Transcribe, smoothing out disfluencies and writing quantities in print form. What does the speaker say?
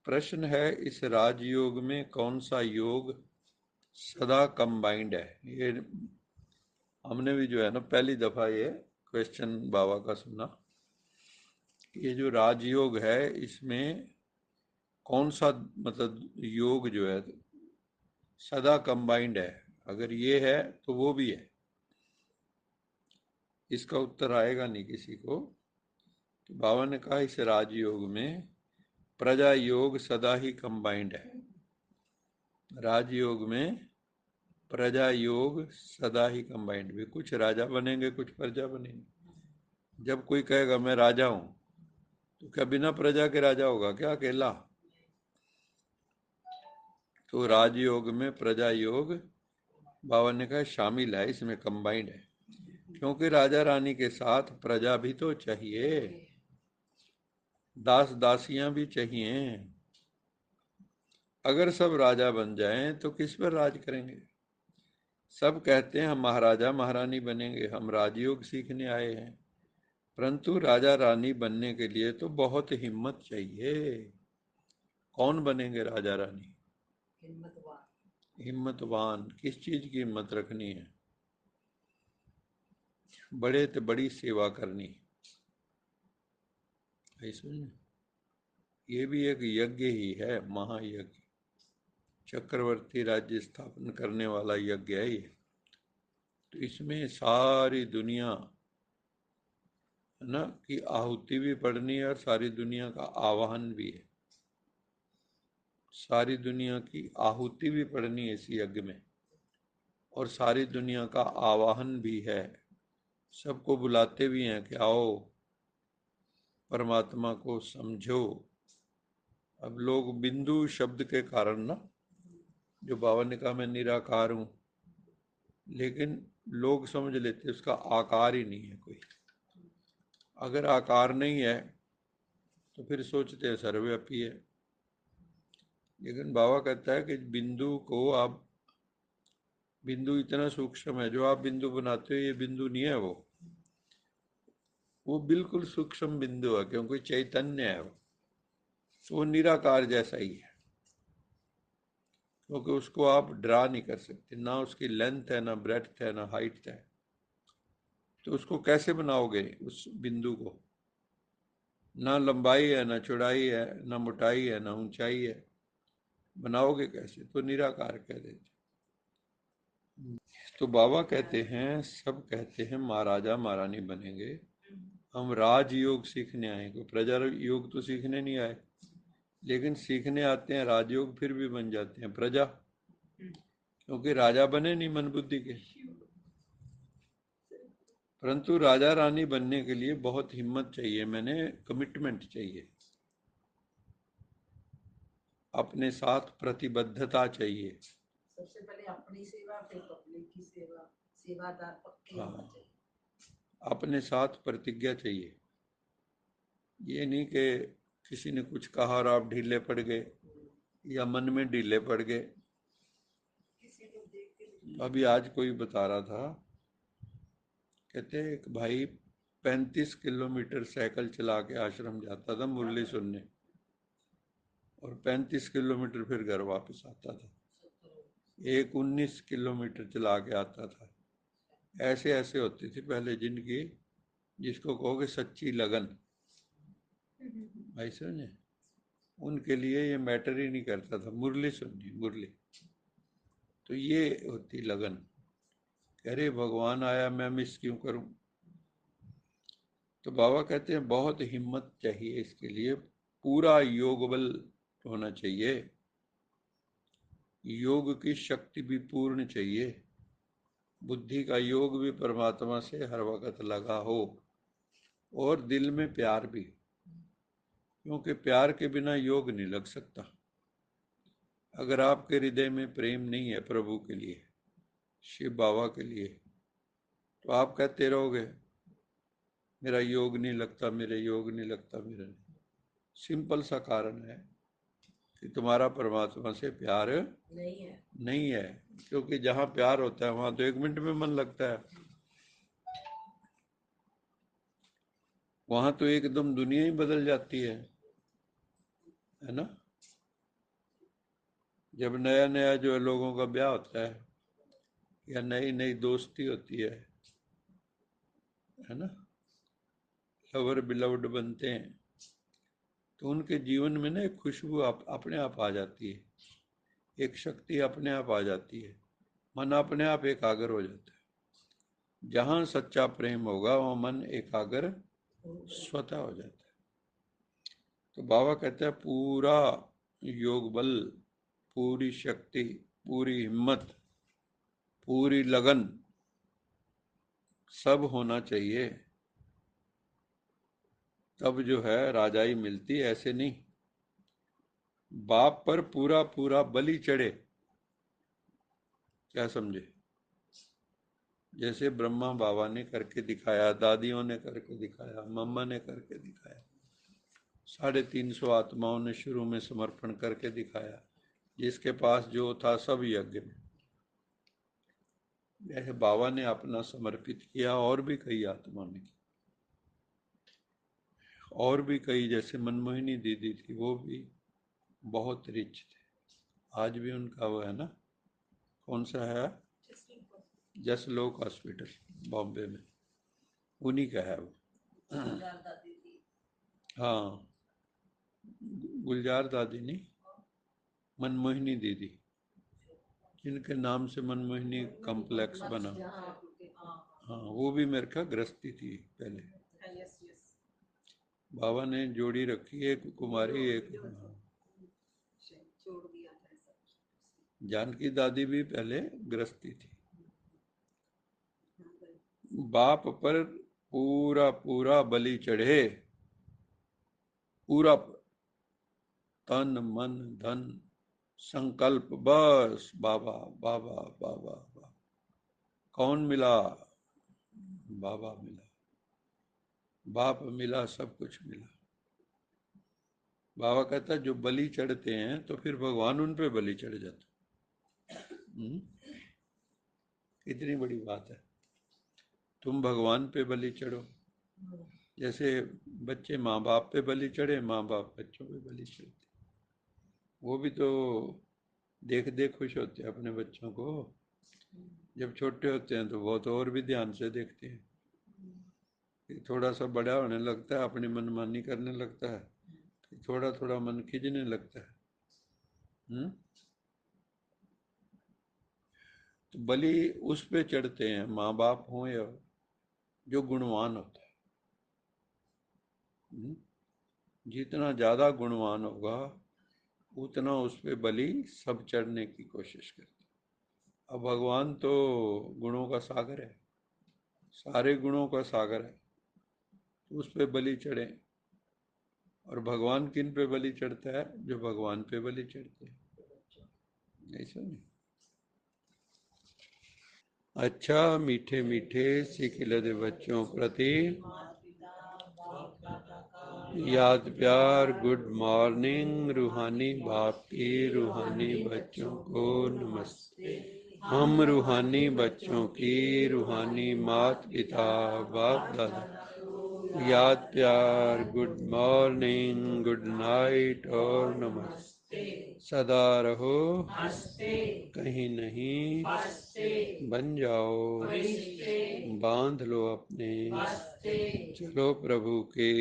प्रश्न है, इस राजयोग में कौन सा योग सदा कंबाइंड है? ये हमने भी जो है ना पहली दफा ये क्वेश्चन बाबा का सुना। ये जो राजयोग है इसमें कौन सा मतलब योग जो है सदा कंबाइंड है? अगर ये है तो वो भी है। इसका उत्तर आएगा नहीं किसी को। तो बाबा ने कहा इस राजयोग में प्रजा योग सदा ही कंबाइंड है। राजयोग में प्रजा योग सदा ही कंबाइंड भी, कुछ राजा बनेंगे कुछ प्रजा बनेंगे। जब कोई कहेगा मैं राजा हूं तो क्या बिना प्रजा के राजा होगा क्या अकेला? तो राजयोग में प्रजा योग बाबा ने कहा शामिल है, इसमें कंबाइंड है। क्योंकि राजा रानी के साथ प्रजा भी तो चाहिए, दास दासियां भी चाहिए। अगर सब राजा बन जाएं तो किस पर राज करेंगे? सब कहते हैं हम महाराजा महारानी बनेंगे, हम राजयोग सीखने आए हैं। परंतु राजा रानी बनने के लिए तो बहुत हिम्मत चाहिए। कौन बनेंगे राजा रानी? हिम्मतवान। किस चीज की हिम्मत रखनी है? बड़े तो बड़ी सेवा करनी है, इसमें ये भी एक यज्ञ ही है, महायज्ञ। चक्रवर्ती राज्य स्थापन करने वाला यज्ञ है ये। तो इसमें सारी दुनिया है ना की आहुति भी पड़नी है और सारी दुनिया का आवाहन भी है। सारी दुनिया की आहुति भी पड़नी है इस यज्ञ में और सारी दुनिया का आवाहन भी है। सबको बुलाते भी हैं कि आओ परमात्मा को समझो। अब लोग बिंदु शब्द के कारण ना, जो बाबा ने कहा मैं निराकार हूं, लेकिन लोग समझ लेते उसका आकार ही नहीं है कोई। अगर आकार नहीं है तो फिर सोचते हैं सर्वव्यापी है। लेकिन बाबा कहता है कि बिंदु को आप, बिंदु इतना सूक्ष्म है, जो आप बिंदु बनाते हो ये बिंदु नहीं है वो बिल्कुल सूक्ष्म बिंदु है, क्योंकि चैतन्य है वो। तो वो निराकार जैसा ही है, क्योंकि उसको आप ड्रा नहीं कर सकते, ना उसकी लेंथ है ना ब्रेड्थ है ना हाइट है। तो उसको कैसे बनाओगे उस बिंदु को? ना लंबाई है ना चौड़ाई है ना मोटाई है ना ऊंचाई है, बनाओगे कैसे? तो निराकार कह देते। तो बाबा कहते हैं, सब कहते हैं महाराजा महारानी बनेंगे, हम राजयोग सीखने आए, कोई प्रजा योग तो सीखने नहीं आए। लेकिन सीखने आते हैं राजयोग, फिर भी बन जाते हैं प्रजा, क्योंकि राजा बने नहीं मन बुद्धि के। परंतु राजा रानी बनने के लिए बहुत हिम्मत चाहिए, मैंने कमिटमेंट चाहिए, अपने साथ प्रतिबद्धता चाहिए। सबसे पहले अपनी सेवा फिर पब्लिक की सेवा, सेवादार पक्के होना चाहिए। अपने साथ प्रतिज्ञा चाहिए। ये नहीं कि किसी ने कुछ कहा और आप ढीले पड़ गए या मन में ढीले पड़ गए। अभी आज कोई बता रहा था, कहते एक भाई 35 किलोमीटर साइकिल चला के आश्रम जाता था मुरली सुनने, और 35 किलोमीटर फिर घर वापस आता था। एक 19 किलोमीटर चला के आता था। ऐसे ऐसे होती थी पहले जिनकी, जिसको कहोगे सच्ची लगन, भाई समझे, उनके लिए ये मैटर ही नहीं करता था मुरली सुननी, मुरली। तो ये होती लगन। कह रहे भगवान आया मैं मिस क्यों करूं? तो बाबा कहते हैं बहुत हिम्मत चाहिए इसके लिए, पूरा योग बल होना चाहिए, योग की शक्ति भी पूर्ण चाहिए, बुद्धि का योग भी परमात्मा से हर वक्त लगा हो, और दिल में प्यार भी, क्योंकि प्यार के बिना योग नहीं लग सकता। अगर आपके हृदय में प्रेम नहीं है प्रभु के लिए, शिव बाबा के लिए, तो आप कहते रहोगे मेरा योग नहीं लगता, मेरे योग नहीं लगता, मेरा नहीं। सिंपल सा कारण है कि तुम्हारा परमात्मा से प्यार नहीं है। क्योंकि जहाँ प्यार होता है वहां तो 1 मिनट में मन लगता है, वहां तो एकदम दुनिया ही बदल जाती है ना। जब नया नया जो लोगों का ब्याह होता है या नई नई दोस्ती होती है ना, लवर बिलव्ड बनते हैं, तो उनके जीवन में ना एक खुशबू अपने आप आ जाती है, एक शक्ति अपने आप आ जाती है, मन अपने आप एकाग्र हो जाता है। जहाँ सच्चा प्रेम होगा वहाँ मन एकाग्र स्वतः हो जाता है। तो बाबा कहते हैं पूरा योग बल, पूरी शक्ति, पूरी हिम्मत, पूरी लगन सब होना चाहिए, तब जो है राजाई मिलती, ऐसे नहीं। बाप पर पूरा पूरा बलि चढ़े, क्या समझे? जैसे ब्रह्मा बाबा ने करके दिखाया, दादियों ने करके दिखाया, मम्मा ने करके दिखाया, 350 आत्माओं ने शुरू में समर्पण करके दिखाया, जिसके पास जो था सब यज्ञ में। जैसे बाबा ने अपना समर्पित किया, और भी कई आत्माओं ने, और भी कई, जैसे मनमोहिनी दीदी थी, वो भी बहुत रिच थे। आज भी उनका वो है ना, कौन सा है, जसलोक हॉस्पिटल बॉम्बे में, उन्हीं का है वो। हाँ, गुलजार दादी नहीं, मनमोहिनी दीदी, जिनके नाम से मनमोहिनी कॉम्प्लेक्स बना। हाँ, वो भी मेरे का गृहस्थी थी पहले। बाबा ने जोड़ी रखी, एक कुमारी, एक जानकी दादी भी पहले गृहस्थी थी। बाप पर पूरा पूरा बलि चढ़े, पूरा तन मन धन संकल्प, बस बाबा बाबा बाबा बाबा। कौन मिला? बाबा मिला, बाप मिला, सब कुछ मिला। बाबा कहता है जो बलि चढ़ते हैं तो फिर भगवान उन पे बलि चढ़ जाते। इतनी बड़ी बात है। तुम भगवान पे बलि चढ़ो, जैसे बच्चे माँ बाप पे बलि चढ़े, माँ बाप बच्चों पे बलि चढ़ते। वो भी तो देख देख खुश होते हैं अपने बच्चों को। जब छोटे होते हैं तो बहुत और भी ध्यान से देखते हैं। थोड़ा सा बड़ा होने लगता है, अपनी मनमानी करने लगता है, थोड़ा थोड़ा मन खिंचने लगता है। तो बलि उस पे चढ़ते हैं, माँ बाप हो या जो गुणवान होता है। जितना ज्यादा गुणवान होगा उतना उस पे बलि सब चढ़ने की कोशिश करते। अब भगवान तो गुणों का सागर है, सारे गुणों का सागर है, तो उस पे बलि चढ़े। और भगवान किन पे बलि चढ़ता है? जो भगवान पे बलि चढ़ते हैं। ऐसा नहीं। अच्छा, मीठे मीठे सिखिलद बच्चों प्रति याद प्यार, गुड मॉर्निंग रूहानी बाप की रूहानी बच्चों को नमस्ते। हम रूहानी बच्चों की रूहानी मात पिता बाप दादा याद प्यार, गुड मॉर्निंग, गुड नाइट और नमस्ते। सदा रहो कहीं नहीं, बन जाओ, बांध लो अपने, चलो प्रभु के